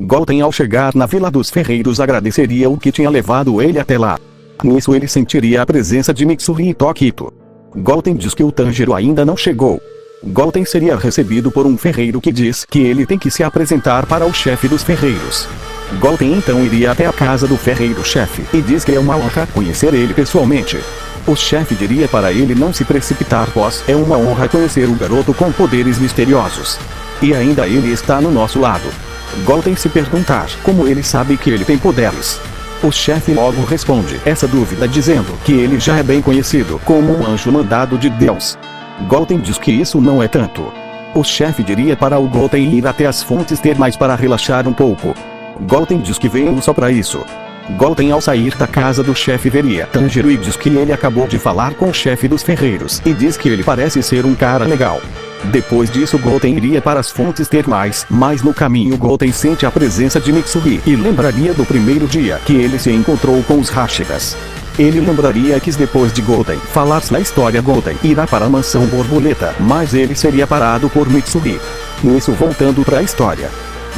Goten, ao chegar na Vila dos Ferreiros, agradeceria o que tinha levado ele até lá. Nisso ele sentiria a presença de Mitsuri e Tokito. Goten diz que o Tanjiro ainda não chegou. Goten seria recebido por um ferreiro que diz que ele tem que se apresentar para o chefe dos ferreiros. Goten então iria até a casa do ferreiro-chefe e diz que é uma honra conhecer ele pessoalmente. O chefe diria para ele não se precipitar, pois é uma honra conhecer o garoto com poderes misteriosos. E ainda ele está no nosso lado. Goten se perguntar como ele sabe que ele tem poderes. O chefe logo responde essa dúvida dizendo que ele já é bem conhecido como um anjo mandado de Deus. Goten diz que isso não é tanto. O chefe diria para o Goten ir até as fontes termais para relaxar um pouco. Goten diz que veio só para isso. Goten, ao sair da casa do chefe, veria Tanjiro e diz que ele acabou de falar com o chefe dos ferreiros e diz que ele parece ser um cara legal. Depois disso Goten iria para as fontes termais, mas no caminho Goten sente a presença de Mitsuri e lembraria do primeiro dia que ele se encontrou com os Hashiras. Ele lembraria que depois de Goten falar a história, Goten irá para a mansão borboleta, mas ele seria parado por Mitsuri. Nisso, voltando para a história,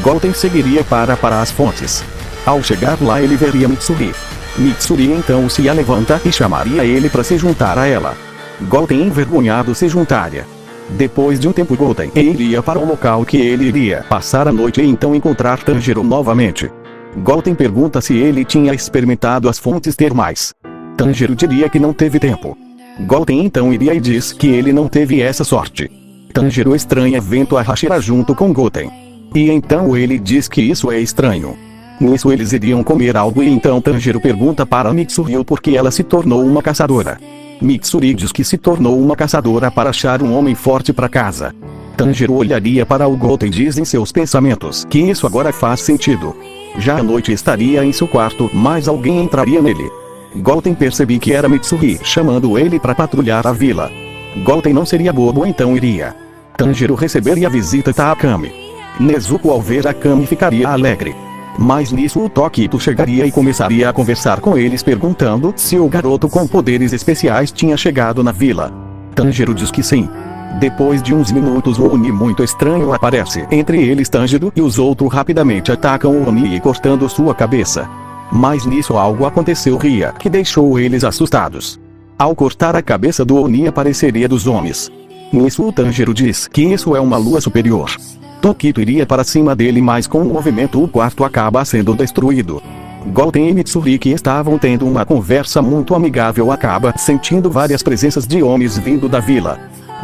Goten seguiria para as fontes. Ao chegar lá ele veria Mitsuri. Mitsuri então se levanta e chamaria ele para se juntar a ela. Goten, envergonhado, se juntaria. Depois de um tempo Goten iria para o local que ele iria passar a noite e então encontrar Tanjiro novamente. Goten pergunta se ele tinha experimentado as fontes termais. Tanjiro diria que não teve tempo. Goten então iria e diz que ele não teve essa sorte. Tanjiro estranha vendo a Hashira junto com Goten. E então ele diz que isso é estranho. Nisso eles iriam comer algo e então Tanjiro pergunta para Mitsuri o porquê ela se tornou uma caçadora. Mitsuri diz que se tornou uma caçadora para achar um homem forte para casa. Tanjiro olharia para o Goten e diz em seus pensamentos que isso agora faz sentido. Já à noite estaria em seu quarto, mas alguém entraria nele. Goten percebeu que era Mitsuri chamando ele para patrulhar a vila. Goten não seria bobo, então iria. Tanjiro receberia a visita da Akame. Nezuko, ao ver a Akame, ficaria alegre. Mas nisso o Tokito chegaria e começaria a conversar com eles perguntando se o garoto com poderes especiais tinha chegado na vila. Tanjiro diz que sim. Depois de uns minutos um Oni muito estranho aparece entre eles. Tanjiro e os outros rapidamente atacam o Oni cortando sua cabeça. Mas nisso algo aconteceu que deixou eles assustados. Ao cortar a cabeça do Oni apareceria dos homens. Nisso o Tanjiro diz que isso é uma lua superior. Tokito iria para cima dele, mas com o movimento o quarto acaba sendo destruído. Goten e Mitsuri, que estavam tendo uma conversa muito amigável, acaba sentindo várias presenças de homens vindo da vila.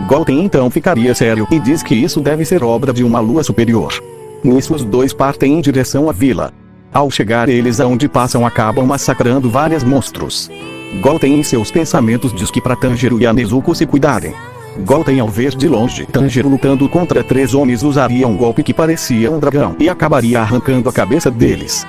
Goten então ficaria sério e diz que isso deve ser obra de uma lua superior. Nisso os dois partem em direção à vila. Ao chegar eles aonde passam acabam massacrando vários monstros. Goten em seus pensamentos diz que para Tanjiro e a Nezuko se cuidarem. Goten, ao ver de longe Tanjiro lutando contra 3 homens, usaria um golpe que parecia um dragão e acabaria arrancando a cabeça deles.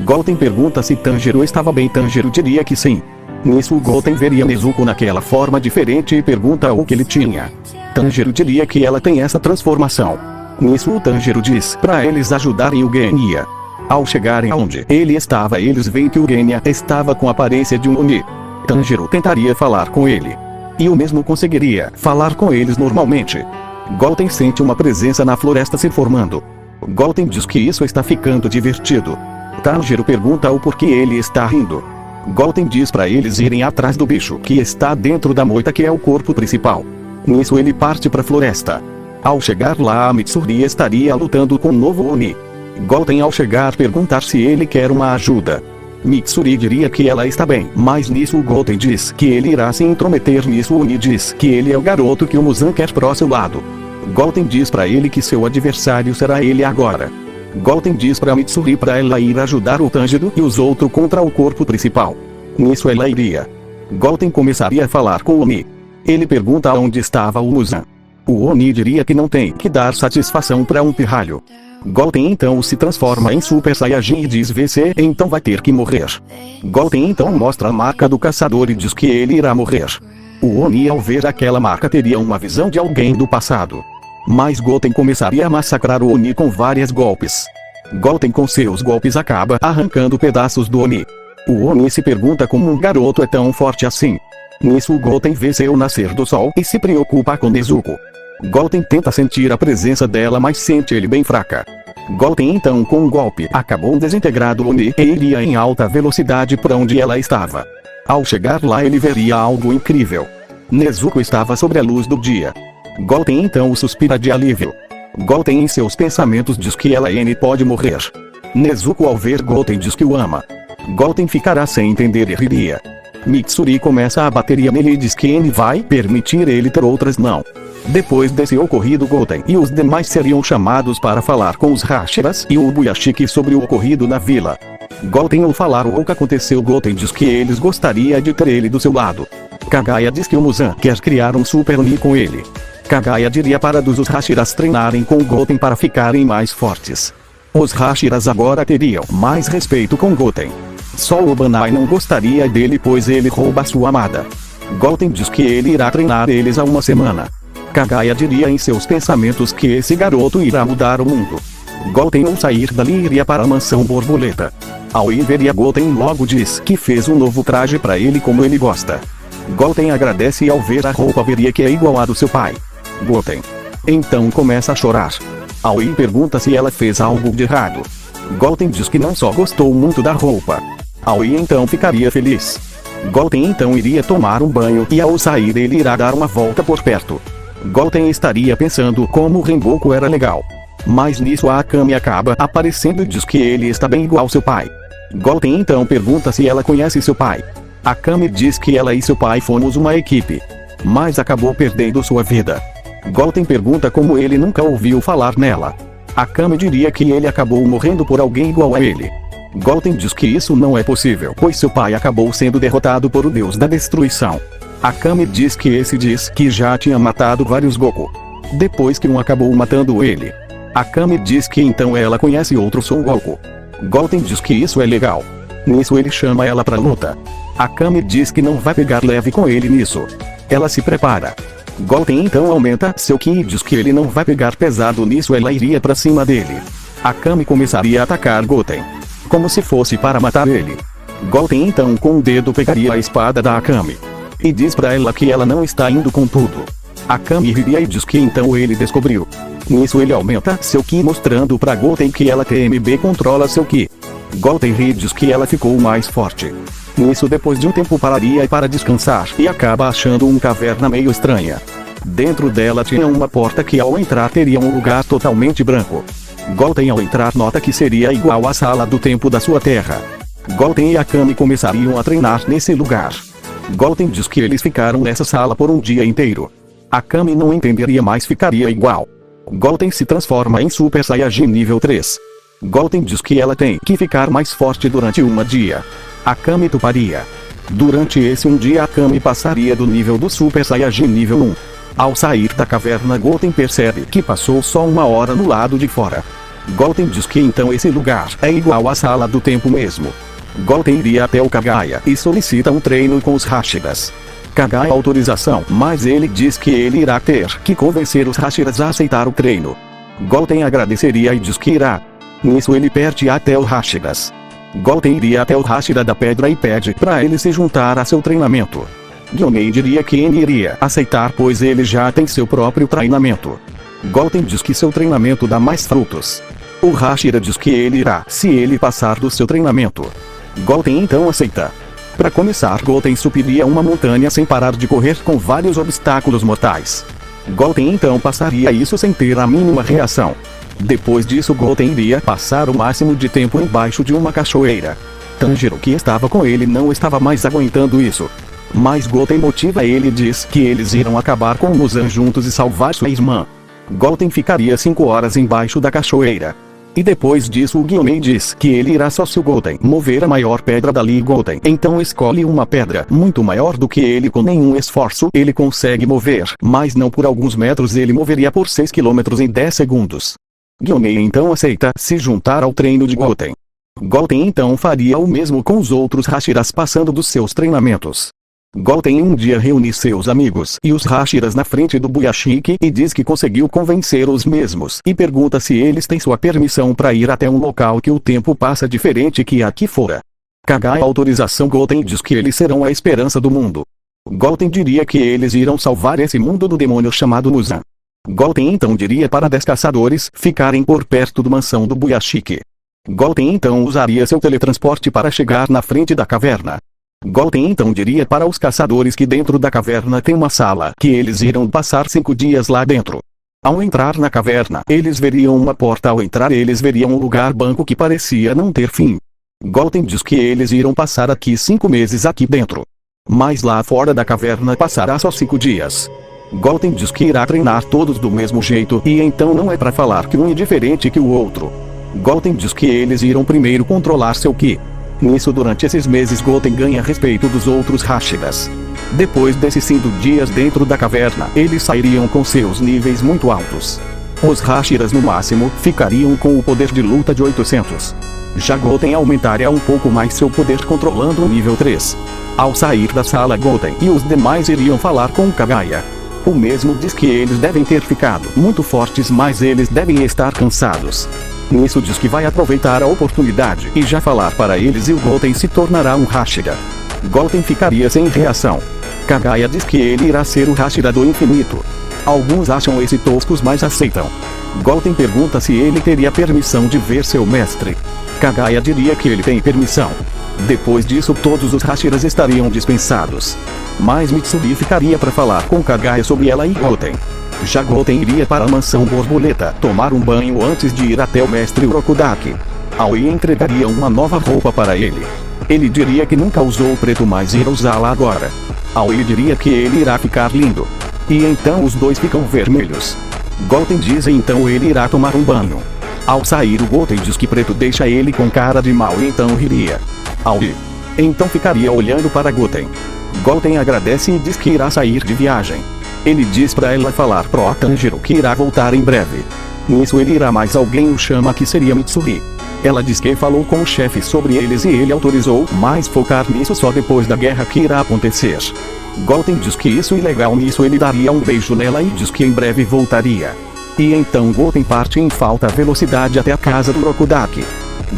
Goten pergunta se Tanjiro estava bem. Tanjiro diria que sim. Nisso Goten veria Nezuko naquela forma diferente e pergunta o que ele tinha. Tanjiro diria que ela tem essa transformação. Nisso o Tanjiro diz para eles ajudarem o Genya. Ao chegarem aonde ele estava, eles veem que o Genya estava com a aparência de um Oni. Tanjiro tentaria falar com ele. E o mesmo conseguiria falar com eles normalmente. Goten sente uma presença na floresta se formando. Goten diz que isso está ficando divertido. Tanjiro pergunta o porquê ele está rindo. Goten diz para eles irem atrás do bicho que está dentro da moita, que é o corpo principal. Nisso ele parte para a floresta. Ao chegar lá, a Mitsuri estaria lutando com um novo Oni. Goten, ao chegar, perguntar se ele quer uma ajuda. Mitsuri diria que ela está bem, mas nisso o Goten diz que ele irá se intrometer. Nisso o Oni diz que ele é o garoto que o Muzan quer pro seu lado. Goten diz para ele que seu adversário será ele agora. Goten diz para Mitsuri para ela ir ajudar o Tanjiro e os outros contra o corpo principal. Nisso ela iria. Goten começaria a falar com o Oni. Ele pergunta onde estava o Muzan. O Oni diria que não tem que dar satisfação para um pirralho. Goten então se transforma em Super Saiyajin e diz VC, então vai ter que morrer. Goten então mostra a marca do caçador e diz que ele irá morrer. O Oni, ao ver aquela marca, teria uma visão de alguém do passado. Mas Goten começaria a massacrar o Oni com vários golpes. Goten com seus golpes acaba arrancando pedaços do Oni. O Oni se pergunta como um garoto é tão forte assim. Nisso Goten vê seu nascer do sol e se preocupa com Nezuko. Goten tenta sentir a presença dela, mas sente ele bem fraca. Goten então com um golpe acabou desintegrado Oni e iria em alta velocidade para onde ela estava. Ao chegar lá ele veria algo incrível. Nezuko estava sobre a luz do dia. Goten então suspira de alívio. Goten em seus pensamentos diz que ela pode morrer. Nezuko ao ver Goten diz que o ama. Goten ficará sem entender e riria. Mitsuri começa a bateria nele e diz que N vai permitir ele ter outras não. Depois desse ocorrido Goten e os demais seriam chamados para falar com os Hashiras e o Ubuyashiki sobre o ocorrido na vila. Goten ao falar o que aconteceu Goten diz que eles gostaria de ter ele do seu lado. Kagaya diz que o Muzan quer criar um Super Oni com ele. Kagaya diria para os Hashiras treinarem com Goten para ficarem mais fortes. Os Hashiras agora teriam mais respeito com Goten. Só o Banai não gostaria dele pois ele rouba sua amada. Goten diz que ele irá treinar eles há uma semana. Kagaya diria em seus pensamentos que esse garoto irá mudar o mundo. Goten ao sair dali iria para a mansão borboleta. Ao ir ver Goten logo diz que fez um novo traje para ele como ele gosta. Goten agradece e ao ver a roupa veria que é igual à do seu pai. Goten então começa a chorar. Aoi pergunta se ela fez algo de errado. Goten diz que não só gostou muito da roupa. Aoi então ficaria feliz. Goten então iria tomar um banho e ao sair ele irá dar uma volta por perto. Goten estaria pensando como Rengoku era legal. Mas nisso a Akame acaba aparecendo e diz que ele está bem igual ao seu pai. Goten então pergunta se ela conhece seu pai. Akame diz que ela e seu pai fomos uma equipe. Mas acabou perdendo sua vida. Goten pergunta como ele nunca ouviu falar nela. Akame diria que ele acabou morrendo por alguém igual a ele. Goten diz que isso não é possível pois seu pai acabou sendo derrotado por o deus da destruição. Akame diz que esse diz que já tinha matado vários Goku. Depois que um acabou matando ele. Akame diz que então ela conhece outro Son Goku. Goten diz que isso é legal. Nisso ele chama ela pra luta. Akame diz que não vai pegar leve com ele nisso. Ela se prepara. Goten então aumenta seu ki e diz que ele não vai pegar pesado nisso ela iria pra cima dele. Akame começaria a atacar Goten. Como se fosse para matar ele. Goten então com o dedo pegaria a espada da Akame. E diz pra ela que ela não está indo com tudo. Akame riria e diz que então ele descobriu. Nisso ele aumenta seu ki mostrando pra Goten que ela TMB controla seu ki. Goten ri e diz que ela ficou mais forte. Nisso depois de um tempo pararia para descansar e acaba achando uma caverna meio estranha. Dentro dela tinha uma porta que ao entrar teria um lugar totalmente branco. Goten ao entrar nota que seria igual à sala do tempo da sua terra. Goten e Akame começariam a treinar nesse lugar. Goten diz que eles ficaram nessa sala por um dia inteiro. Akame não entenderia mas ficaria igual. Goten se transforma em Super Saiyajin nível 3. Goten diz que ela tem que ficar mais forte durante um dia. Akame toparia. Durante esse um dia Akame passaria do nível do Super Saiyajin nível 1. Ao sair da caverna Goten percebe que passou só uma hora no lado de fora. Goten diz que então esse lugar é igual à sala do tempo mesmo. Goten iria até o Kagaya e solicita um treino com os Hashiras. Kagaya autorização, mas ele diz que ele irá ter que convencer os Hashiras a aceitar o treino. Goten agradeceria e diz que irá. Nisso ele perde até os Hashiras. Goten iria até o Hashira da pedra e pede para ele se juntar a seu treinamento. Gyomei diria que ele iria aceitar pois ele já tem seu próprio treinamento. Goten diz que seu treinamento dá mais frutos. O Hashira diz que ele irá se ele passar do seu treinamento. Goten então aceita. Para começar Goten subiria uma montanha sem parar de correr com vários obstáculos mortais. Goten então passaria isso sem ter a mínima reação. Depois disso Goten iria passar o máximo de tempo embaixo de uma cachoeira. Tanjiro que estava com ele não estava mais aguentando isso. Mas Goten motiva ele e diz que eles irão acabar com o Muzan juntos e salvar sua irmã. Goten ficaria 5 horas embaixo da cachoeira. E depois disso o Gyomei diz que ele irá só se o Goten mover a maior pedra dali. Goten então escolhe uma pedra muito maior do que ele com nenhum esforço ele consegue mover, mas não por alguns metros ele moveria por 6 km em 10 segundos. Gyomei então aceita se juntar ao treino de Goten. Goten então faria o mesmo com os outros Hashiras passando dos seus treinamentos. Goten um dia reúne seus amigos e os Hashiras na frente do Ubuyashiki e diz que conseguiu convencer os mesmos e pergunta se eles têm sua permissão para ir até um local que o tempo passa diferente que aqui fora. Kagaya autorização Goten diz que eles serão a esperança do mundo. Goten diria que eles irão salvar esse mundo do demônio chamado Muzan. Goten então diria para 10 caçadores ficarem por perto do mansão do Buyashiki. Goten então usaria seu teletransporte para chegar na frente da caverna. Goten então diria para os caçadores que dentro da caverna tem uma sala que eles irão passar 5 dias lá dentro. Ao entrar na caverna, eles veriam uma porta. Ao entrar eles veriam um lugar banco que parecia não ter fim. Goten diz que eles irão passar aqui 5 meses aqui dentro. Mas lá fora da caverna passará só 5 dias. Goten diz que irá treinar todos do mesmo jeito e então não é para falar que um é diferente que o outro. Goten diz que eles irão primeiro controlar seu Ki. Nisso durante esses meses Goten ganha respeito dos outros Hashiras. Depois desses 5 dias dentro da caverna, eles sairiam com seus níveis muito altos. Os Hashiras no máximo ficariam com o poder de luta de 800. Já Goten aumentaria um pouco mais seu poder controlando o nível 3. Ao sair da sala Goten e os demais iriam falar com Kagaya. O mesmo diz que eles devem ter ficado muito fortes, mas eles devem estar cansados. Nisso diz que vai aproveitar a oportunidade e já falar para eles e o Goten se tornará um Hashira. Goten ficaria sem reação. Kagaya diz que ele irá ser o Hashira do infinito. Alguns acham esse toscos mas aceitam. Goten pergunta se ele teria permissão de ver seu mestre. Kagaya diria que ele tem permissão. Depois disso todos os Hashiras estariam dispensados. Mas Mitsuri ficaria para falar com Kagaya sobre ela e Goten. Já Goten iria para a mansão borboleta tomar um banho antes de ir até o mestre Urokudaki. Aoi entregaria uma nova roupa para ele. Ele diria que nunca usou o preto mas irá usá-la agora. Aoi diria que ele irá ficar lindo. E então os dois ficam vermelhos. Goten diz então ele irá tomar um banho. Ao sair o Goten diz que preto deixa ele com cara de mal e então riria. Aoi então ficaria olhando para Goten. Goten agradece e diz que irá sair de viagem. Ele diz para ela falar pro Tanjiro que irá voltar em breve. Nisso ele irá mais alguém o chama que seria Mitsuri. Ela diz que falou com o chefe sobre eles e ele autorizou, mas focar nisso só depois da guerra que irá acontecer. Goten diz que isso é ilegal, nisso ele daria um beijo nela e diz que em breve voltaria. E então Goten parte em alta velocidade até a casa do Urokudaki.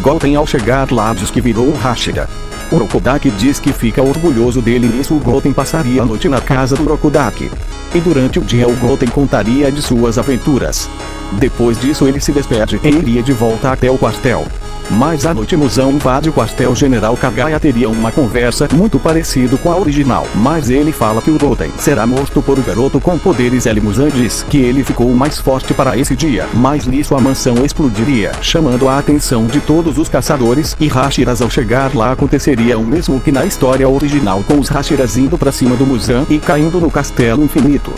Goten ao chegar lá diz que virou um Hashira. Urokudaki diz que fica orgulhoso dele, nisso o Goten passaria a noite na casa do Urokudaki. E durante o dia o Goten contaria de suas aventuras. Depois disso ele se despede e iria de volta até o quartel. Mas à noite Muzan invade o quartel. General Kagaya teria uma conversa muito parecida com a original, mas ele fala que o Goten será morto por um garoto com poderes. Muzan diz que ele ficou mais forte para esse dia, mas nisso a mansão explodiria, chamando a atenção de todos os caçadores e Hashiras. Ao chegar lá aconteceria o mesmo que na história original, com os Hashiras indo para cima do Muzan e caindo no castelo infinito.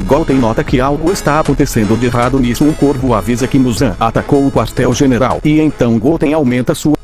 Goten nota que algo está acontecendo de errado. Nisso um corvo avisa que Muzan atacou o quartel general e então Goten aumenta sua